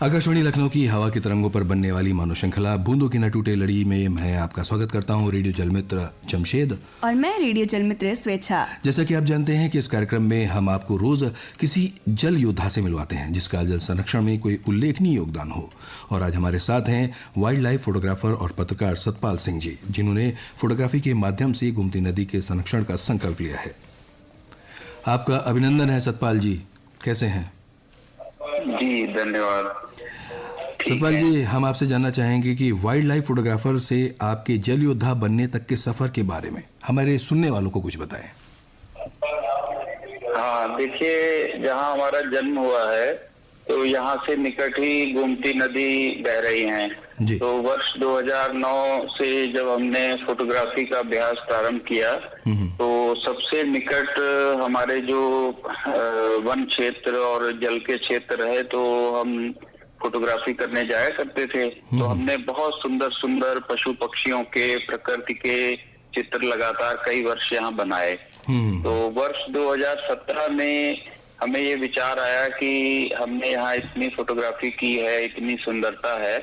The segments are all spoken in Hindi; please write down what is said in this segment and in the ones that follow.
आकाशवाणी लखनऊ की हवा की तरंगों पर बनने वाली मानो श्रृंखला बूंदों की न टूटे लड़ी में मैं आपका स्वागत करता हूं। रेडियो जलमित्र जमशेद और मैं रेडियो जलमित्र स्वेच्छा। जैसा कि आप जानते हैं कि इस कार्यक्रम में हम आपको रोज किसी जल योद्धा से मिलवाते हैं जिसका जल संरक्षण में कोई उल्लेखनीय योगदान हो। और आज हमारे साथ हैं वाइल्ड लाइफ फोटोग्राफर और पत्रकार सतपाल सिंह जी, जिन्होंने फोटोग्राफी के माध्यम से गोमती नदी के संरक्षण का संकल्प लिया है। आपका अभिनंदन है सतपाल जी, कैसे हैं? जी धन्यवाद। सतपाल जी, हम आपसे जानना चाहेंगे कि वाइल्ड लाइफ फोटोग्राफर से आपके जल योद्धा बनने तक के सफर के बारे में हमारे सुनने वालों को कुछ बताएं। हाँ, देखिए, जहाँ हमारा जन्म हुआ है तो यहाँ से निकट ही गोमती नदी बह रही है। तो वर्ष 2009 से जब हमने फोटोग्राफी का अभ्यास प्रारंभ किया तो सबसे निकट हमारे जो वन क्षेत्र और जल के क्षेत्र रहे तो हम फोटोग्राफी करने जाया करते थे। तो हमने बहुत सुंदर सुंदर पशु पक्षियों के, प्रकृति के चित्र लगातार कई वर्ष यहाँ बनाए। तो वर्ष 2017 में हमें ये विचार आया कि हमने यहाँ इतनी फोटोग्राफी की है, इतनी सुंदरता है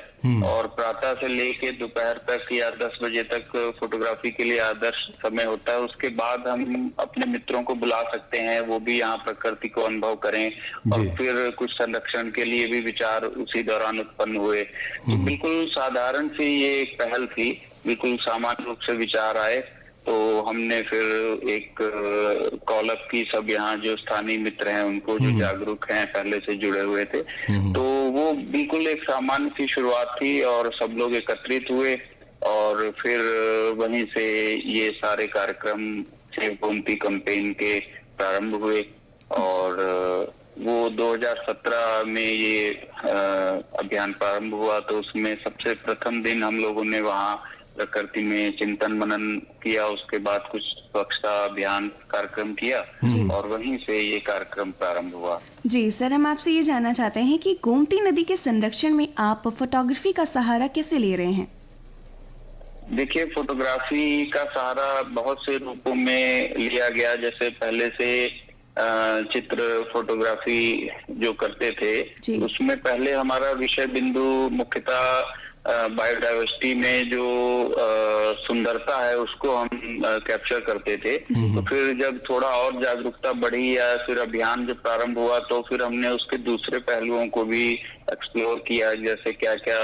और प्रातः से लेके दोपहर तक या 10 बजे तक फोटोग्राफी के लिए आदर्श समय होता है। उसके बाद हम अपने मित्रों को बुला सकते हैं, वो भी यहाँ प्रकृति को अनुभव करें और फिर कुछ संरक्षण के लिए भी विचार उसी दौरान उत्पन्न हुए। तो बिल्कुल साधारण सी ये एक पहल थी, बिल्कुल सामान्य रूप से विचार आए। तो हमने फिर एक कॉल अप की, सब यहाँ जो स्थानीय मित्र हैं उनको, जो जागरूक हैं, पहले से जुड़े हुए थे। तो वो बिल्कुल एक सामान्य सी शुरुआत थी और सब लोग एकत्रित हुए और फिर वहीं से ये सारे कार्यक्रम सेव गोमती कैंपेन के प्रारंभ हुए। और वो 2017 में ये अभियान प्रारंभ हुआ। तो उसमें सबसे प्रथम दिन हम लोगों ने वहाँ प्रकृति में चिंतन मनन किया, उसके बाद कुछ स्वच्छता अभियान कार्यक्रम किया और वहीं से ये कार्यक्रम प्रारंभ हुआ। जी सर, हम आपसे ये जानना चाहते हैं कि गोमती नदी के संरक्षण में आप फोटोग्राफी का सहारा कैसे ले रहे हैं? देखिए, फोटोग्राफी का सहारा बहुत से रूपों में लिया गया। जैसे पहले से चित्र फोटोग्राफी जो करते थे उसमें पहले हमारा विषय बिंदु मुख्यतः बायोडाइवर्सिटी में जो सुंदरता है उसको हम कैप्चर करते थे। तो फिर जब थोड़ा और जागरूकता बढ़ी या फिर अभियान जब प्रारंभ हुआ तो फिर हमने उसके दूसरे पहलुओं को भी एक्सप्लोर किया, जैसे क्या क्या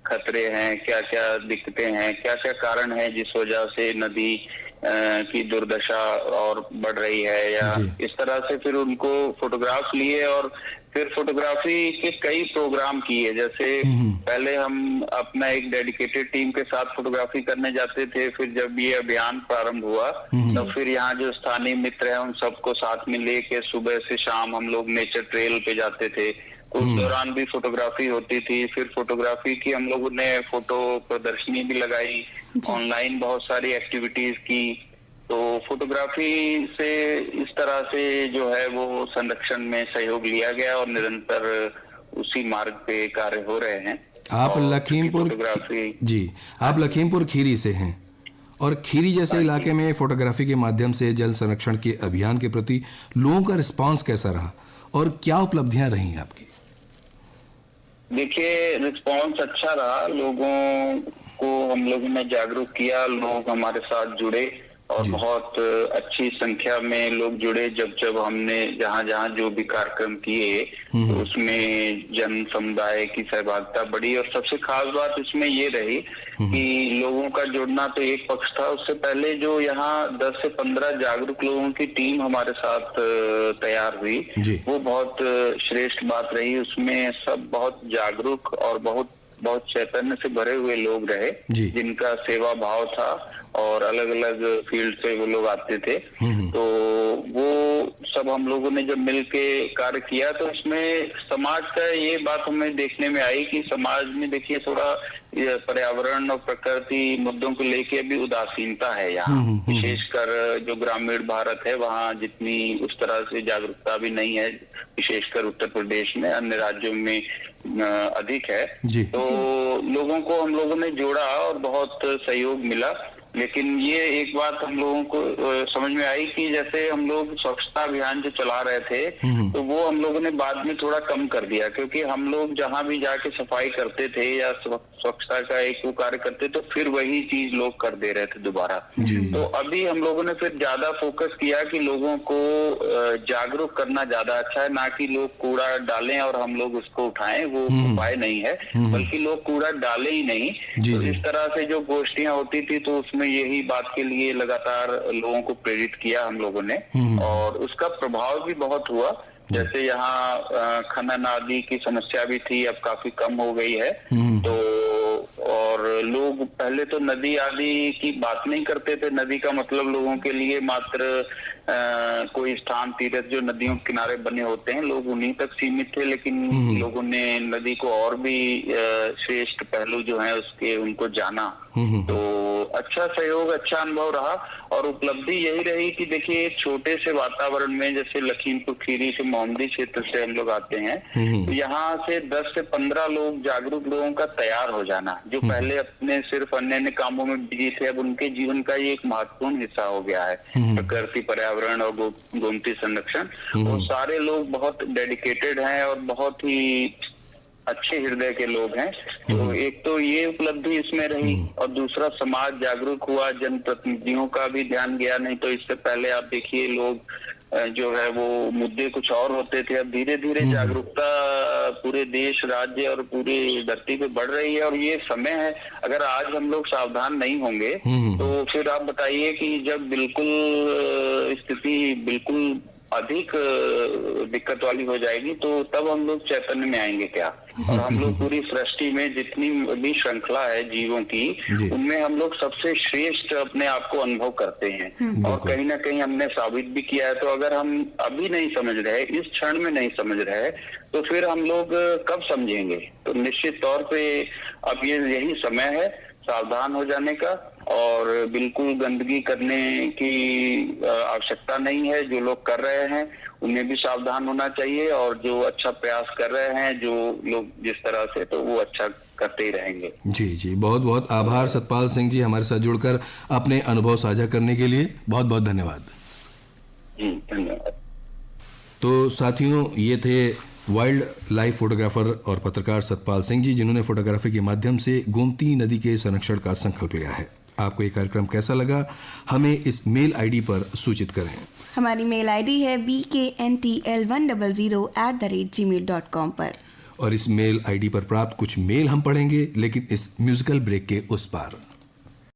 खतरे हैं, क्या क्या दिक्कतें हैं, क्या क्या कारण है जिस वजह से नदी की दुर्दशा और बढ़ रही है, या इस तरह से फिर उनको फोटोग्राफ लिए और फिर फोटोग्राफी के कई प्रोग्राम किए। जैसे पहले हम अपना एक डेडिकेटेड टीम के साथ फोटोग्राफी करने जाते थे, फिर जब ये अभियान प्रारंभ हुआ तो फिर यहाँ जो स्थानीय मित्र हैं उन सबको साथ में लेके सुबह से शाम हम लोग नेचर ट्रेल पे जाते थे। उस दौरान भी फोटोग्राफी होती थी। फिर फोटोग्राफी की हम लोगों ने फोटो प्रदर्शनी भी लगाई, ऑनलाइन बहुत सारी एक्टिविटीज की। तो फोटोग्राफी से इस तरह से जो है वो संरक्षण में सहयोग लिया गया और निरंतर उसी मार्ग पे कार्य हो रहे हैं। आप लखीमपुर खीरी से हैं और खीरी जैसे इलाके में फोटोग्राफी के माध्यम से जल संरक्षण के अभियान के प्रति लोगों का रिस्पांस कैसा रहा और क्या उपलब्धियां रही आपकी? देखिए, रिस्पांस अच्छा रहा। लोगों को हम लोगों ने जागरूक किया, लोग हमारे साथ जुड़े और बहुत अच्छी संख्या में लोग जुड़े। जब हमने जहाँ जहाँ जो भी कार्यक्रम किए तो उसमें जन समुदाय की सहभागिता बढ़ी। और सबसे खास बात इसमें ये रही कि लोगों का जुड़ना तो एक पक्ष था, उससे पहले जो यहाँ 10 से 15 जागरूक लोगों की टीम हमारे साथ तैयार हुई, वो बहुत श्रेष्ठ बात रही। उसमें सब बहुत जागरूक और बहुत चैतन्य से भरे हुए लोग रहे, जिनका सेवा भाव था और अलग अलग फील्ड से वो लोग आते थे। तो वो सब हम लोगों ने जब मिलके कार्य किया तो इसमें समाज का ये बात हमें देखने में आई कि समाज में देखिए थोड़ा पर्यावरण और प्रकृति मुद्दों को लेके अभी उदासीनता है यहाँ, विशेषकर जो ग्रामीण भारत है वहाँ जितनी उस तरह से जागरूकता भी नहीं है, विशेषकर उत्तर प्रदेश में, अन्य राज्यों में अधिक है। तो लोगों को हम लोगों ने जोड़ा और बहुत सहयोग मिला लेकिन ये एक बात हम लोगों को समझ में आई कि जैसे हम लोग स्वच्छता अभियान जो चला रहे थे तो वो हम लोगों ने बाद में थोड़ा कम कर दिया, क्योंकि हम लोग जहाँ भी जाके सफाई करते थे या स्वच्छता का एक वो कार्य करते तो फिर वही चीज लोग कर दे रहे थे दोबारा। तो अभी हम लोगों ने फिर ज्यादा फोकस किया कि लोगों को जागरूक करना ज्यादा अच्छा है, ना कि लोग कूड़ा डालें और हम लोग उसको उठाएं, वो उपाय नहीं है, बल्कि लोग कूड़ा डाले ही नहीं। तो इस तरह से जो गोष्ठियां होती थी तो उसमें यही बात के लिए लगातार लोगों को प्रेरित किया हम लोगों ने, और उसका प्रभाव भी बहुत हुआ। जैसे यहाँ खनन आदि की समस्या भी थी, अब काफी कम हो गई है। तो और लोग पहले तो नदी आदि की बात नहीं करते थे, नदी का मतलब लोगों के लिए मात्र कोई स्थान तीर्थ जो नदियों के किनारे बने होते हैं, लोग उन्हीं तक सीमित थे। लेकिन लोगों ने नदी को और भी श्रेष्ठ पहलू जो है उसके उनको जाना। तो अच्छा सहयोग, अच्छा अनुभव रहा, और उपलब्धि यही रही कि देखिए एक छोटे से वातावरण में, जैसे लखीमपुर खीरी से मोहम्मदी क्षेत्र से हम लोग आते हैं, तो यहाँ से 10 से 15 लोग, जागरूक लोगों का तैयार हो जाना, जो पहले अपने सिर्फ अन्य कामों में बिजी थे, अब उनके जीवन का ये एक महत्वपूर्ण हिस्सा हो गया है। प्रकृति, पर्यावरण और गोमती संरक्षण, वो सारे लोग बहुत डेडिकेटेड हैं और बहुत ही अच्छे हृदय के लोग हैं। तो एक तो ये उपलब्धि इसमें रही, और दूसरा समाज जागरूक हुआ, जनप्रतिनिधियों का भी ध्यान गया। नहीं तो इससे पहले आप देखिए लोग जो है वो मुद्दे कुछ और होते थे, अब धीरे धीरे जागरूकता पूरे देश, राज्य और पूरी धरती पे बढ़ रही है। और ये समय है, अगर आज हम लोग सावधान नहीं होंगे तो फिर आप बताइए कि जब बिल्कुल स्थिति बिल्कुल अधिक दिक्कत वाली हो जाएगी तो तब हम लोग चैतन्य में आएंगे क्या। और हम लोग पूरी सृष्टि में जितनी भी श्रृंखला है जीवों की, उनमें हम लोग सबसे श्रेष्ठ अपने आप को अनुभव करते हैं, और कहीं ना कहीं हमने साबित भी किया है। तो अगर हम अभी नहीं समझ रहे, इस क्षण में नहीं समझ रहे, तो फिर हम लोग कब समझेंगे। तो निश्चित तौर पे अब यही समय है सावधान हो जाने का, और बिल्कुल गंदगी करने की आवश्यकता नहीं है। जो लोग कर रहे हैं उन्हें भी सावधान होना चाहिए, और जो अच्छा प्रयास कर रहे हैं जो लोग जिस तरह से, तो वो अच्छा करते ही रहेंगे। जी जी, बहुत बहुत आभार सतपाल सिंह जी, हमारे साथ जुड़कर अपने अनुभव साझा करने के लिए बहुत बहुत धन्यवाद। जी धन्यवाद। तो साथियों, ये थे वाइल्ड लाइफ फोटोग्राफर और पत्रकार सतपाल सिंह जी, जिन्होंने फोटोग्राफी के माध्यम से गोमती नदी के संरक्षण का संकल्प लिया है। आपको ये कार्यक्रम कैसा लगा, हमें इस मेल आईडी पर सूचित करें। हमारी मेल आईडी है bkntl100@gmail.com पर, और इस मेल आईडी पर प्राप्त कुछ मेल हम पढ़ेंगे, लेकिन इस म्यूजिकल ब्रेक के उस पार।